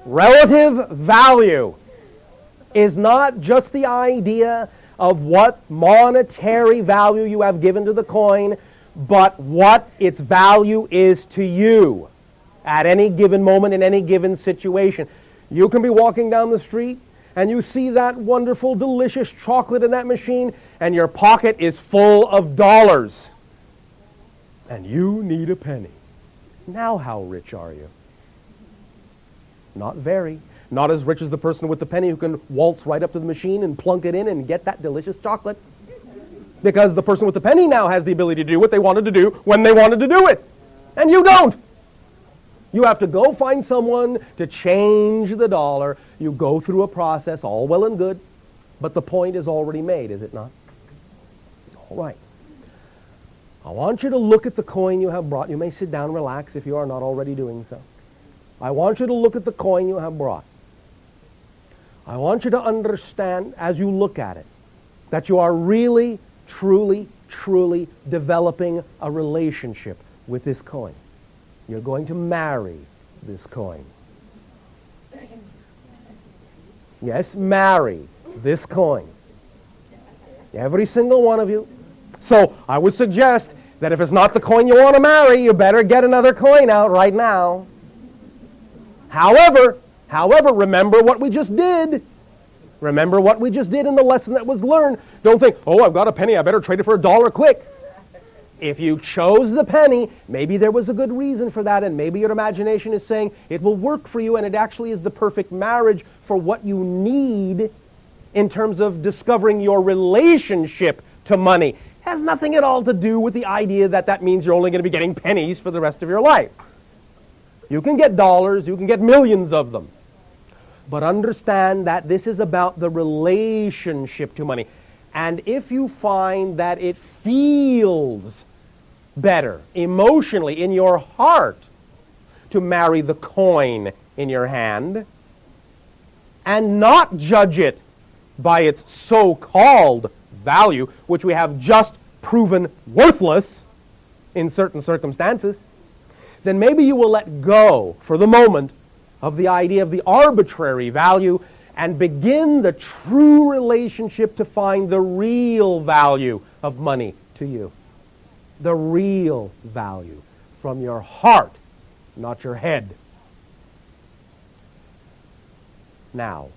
Relative value is not just the idea of what monetary value you have given to the coin, but what its value is to you at any given moment in any given situation. You can be walking down the street and you see that wonderful, delicious chocolate in that machine, and your pocket is full of dollars. And you need a penny. Now how rich are you? Not very. Not as rich as the person with the penny who can waltz right up to the machine and plunk it in and get that delicious chocolate. Because the person with the penny now has the ability to do what they wanted to do when they wanted to do it. And you don't. You have to go find someone to change the dollar. You go through a process, all well and good, but the point is already made, is it not? All right. I want you to look at the coin you have brought. You may sit down and relax if you are not already doing so. I want you to look at the coin you have brought. I want you to understand, as you look at it, that you are really, truly, truly developing a relationship with this coin. You're going to marry this coin. Yes, marry this coin. Every single one of you. So I would suggest that if it's not the coin you want to marry, you better get another coin out right now. However, remember what we just did. Remember what we just did in the lesson that was learned. Don't think, oh, I've got a penny, I better trade it for $1 quick. If you chose the penny, maybe there was a good reason for that, and maybe your imagination is saying it will work for you, and it actually is the perfect marriage for what you need in terms of discovering your relationship to money. It has nothing at all to do with the idea that that means you're only going to be getting pennies for the rest of your life. You can get dollars, you can get millions of them. But understand that this is about the relationship to money. And if you find that it feels better emotionally in your heart to marry the coin in your hand and not judge it by its so-called value, which we have just proven worthless in certain circumstances, then maybe you will let go for the moment of the idea of the arbitrary value and begin the true relationship to find the real value of money to you. The real value from your heart, not your head. Now,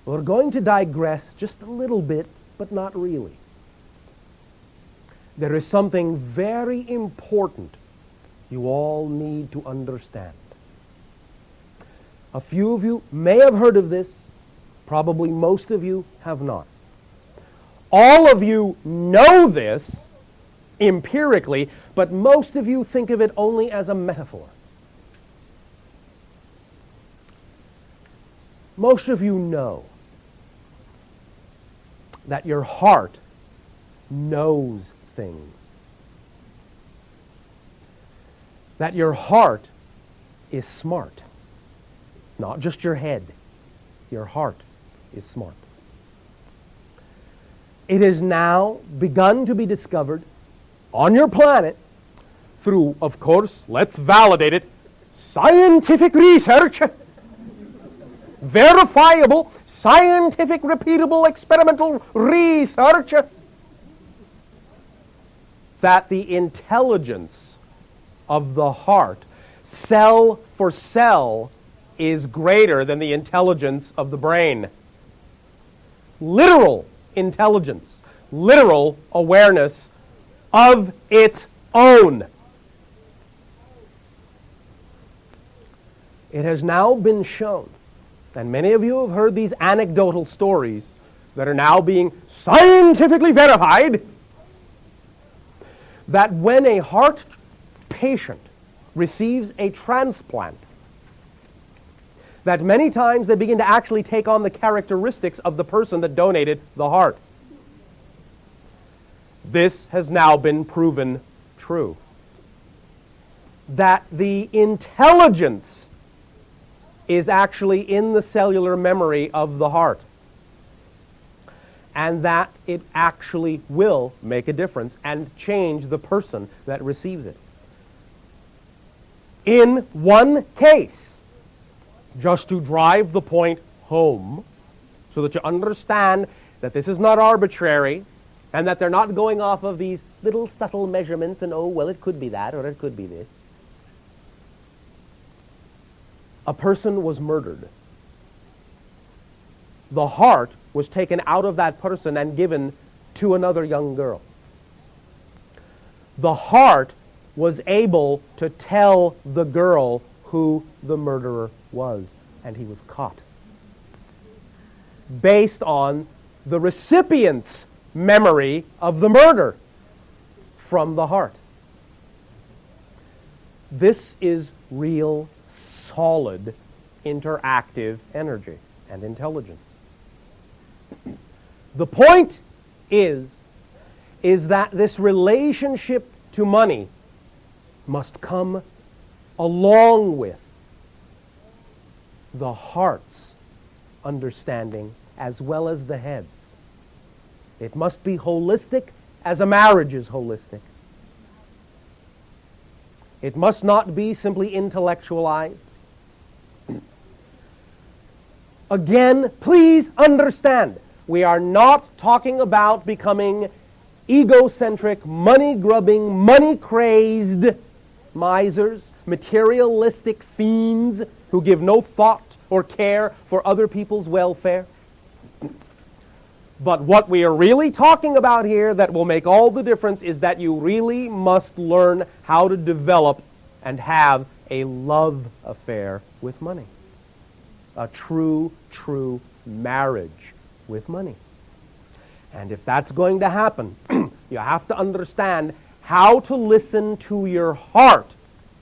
we're going to digress just a little bit, but not really. There is something very important you all need to understand. A few of you may have heard of this. Probably most of you have not. All of you know this empirically, but most of you think of it only as a metaphor. Most of you know that your heart knows things. That your heart is smart. Not just your head. Your heart is smart. It has now begun to be discovered on your planet through, of course, let's validate it, scientific research, verifiable, scientific, repeatable, experimental research, that the intelligence of the heart, cell for cell, is greater than the intelligence of the brain. Literal intelligence, literal awareness of its own. It has now been shown, and many of you have heard these anecdotal stories that are now being scientifically verified, that when a heart patient receives a transplant, that many times they begin to actually take on the characteristics of the person that donated the heart. This has now been proven true. That the intelligence is actually in the cellular memory of the heart. And that it actually will make a difference and change the person that receives it. In one case, just to drive the point home so that you understand that this is not arbitrary and that they're not going off of these little subtle measurements and, oh, well, it could be that or it could be this. A person was murdered. The heart was taken out of that person and given to another young girl. The heart was able to tell the girl who the murderer was, and he was caught. Based on the recipient's memory of the murder from the heart. This is real, solid, interactive energy and intelligence. The point is that this relationship to money must come along with the heart's understanding as well as the head's. It must be holistic as a marriage is holistic. It must not be simply intellectualized. Again, please understand, we are not talking about becoming egocentric, money-grubbing, money-crazed misers, materialistic fiends who give no thought or care for other people's welfare. But what we are really talking about here that will make all the difference is that you really must learn how to develop and have a love affair with money. A true marriage with money. And if that's going to happen, you have to understand how to listen to your heart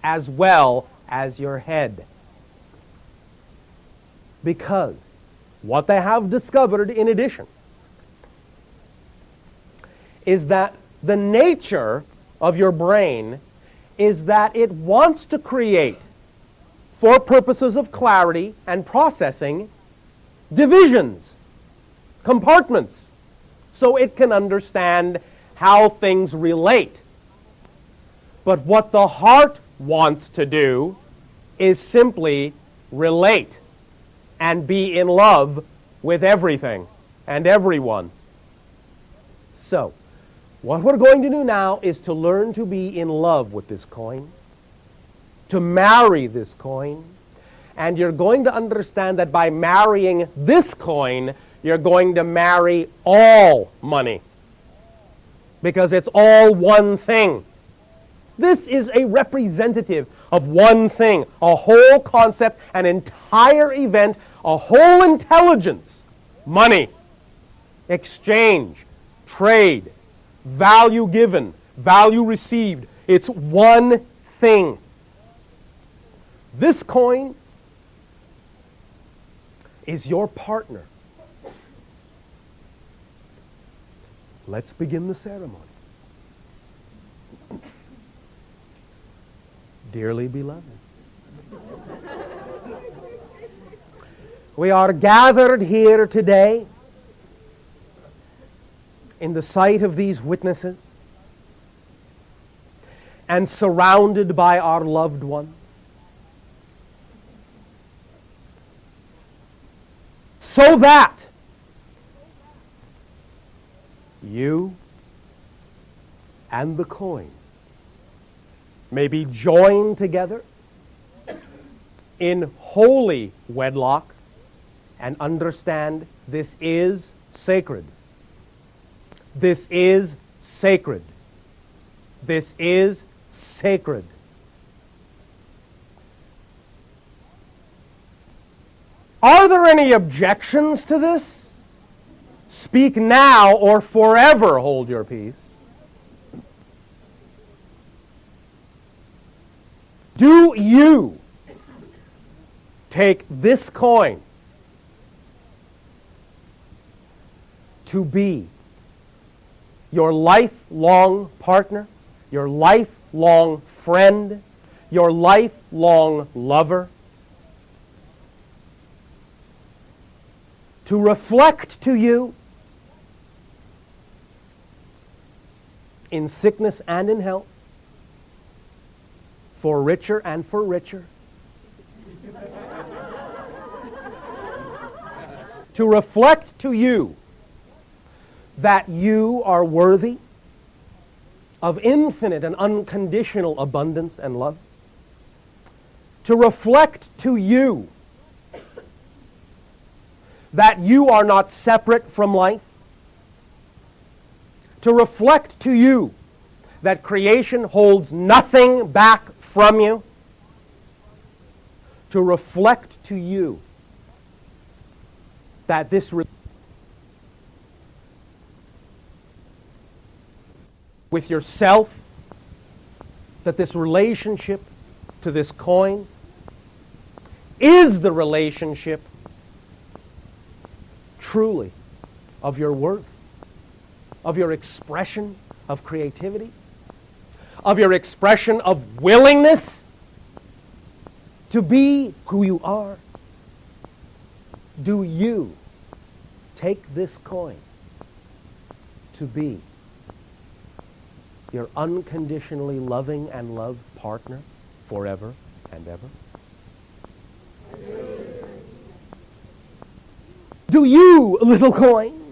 as well as your head. Because what they have discovered in addition is that the nature of your brain is that it wants to create, for purposes of clarity and processing, divisions, compartments, so it can understand how things relate. But what the heart wants to do is simply relate and be in love with everything and everyone. So, what we're going to do now is to learn to be in love with this coin, to marry this coin, and you're going to understand that by marrying this coin, you're going to marry all money, because it's all one thing. This is a representative of one thing, a whole concept, an entire event, a whole intelligence. Money, exchange, trade, value given, value received. It's one thing. This coin is your partner. Let's begin the ceremony. Dearly beloved, we are gathered here today in the sight of these witnesses and surrounded by our loved ones, so that you and the coin may be joined together in holy wedlock and understand this is sacred. This is sacred. This is sacred. Are there any objections to this? Speak now or forever hold your peace. Do you take this coin to be your lifelong partner, your lifelong friend, your lifelong lover, to reflect to you in sickness and in health, for richer and for richer, to reflect to you that you are worthy of infinite and unconditional abundance and love, to reflect to you that you are not separate from life, to reflect to you that creation holds nothing back from you, to reflect to you that this with yourself, that this relationship to this coin is the relationship truly of your worth, of your expression of creativity, of your expression of willingness to be who you are. Do you take this coin to be your unconditionally loving and loved partner forever and ever? Do you, little coin,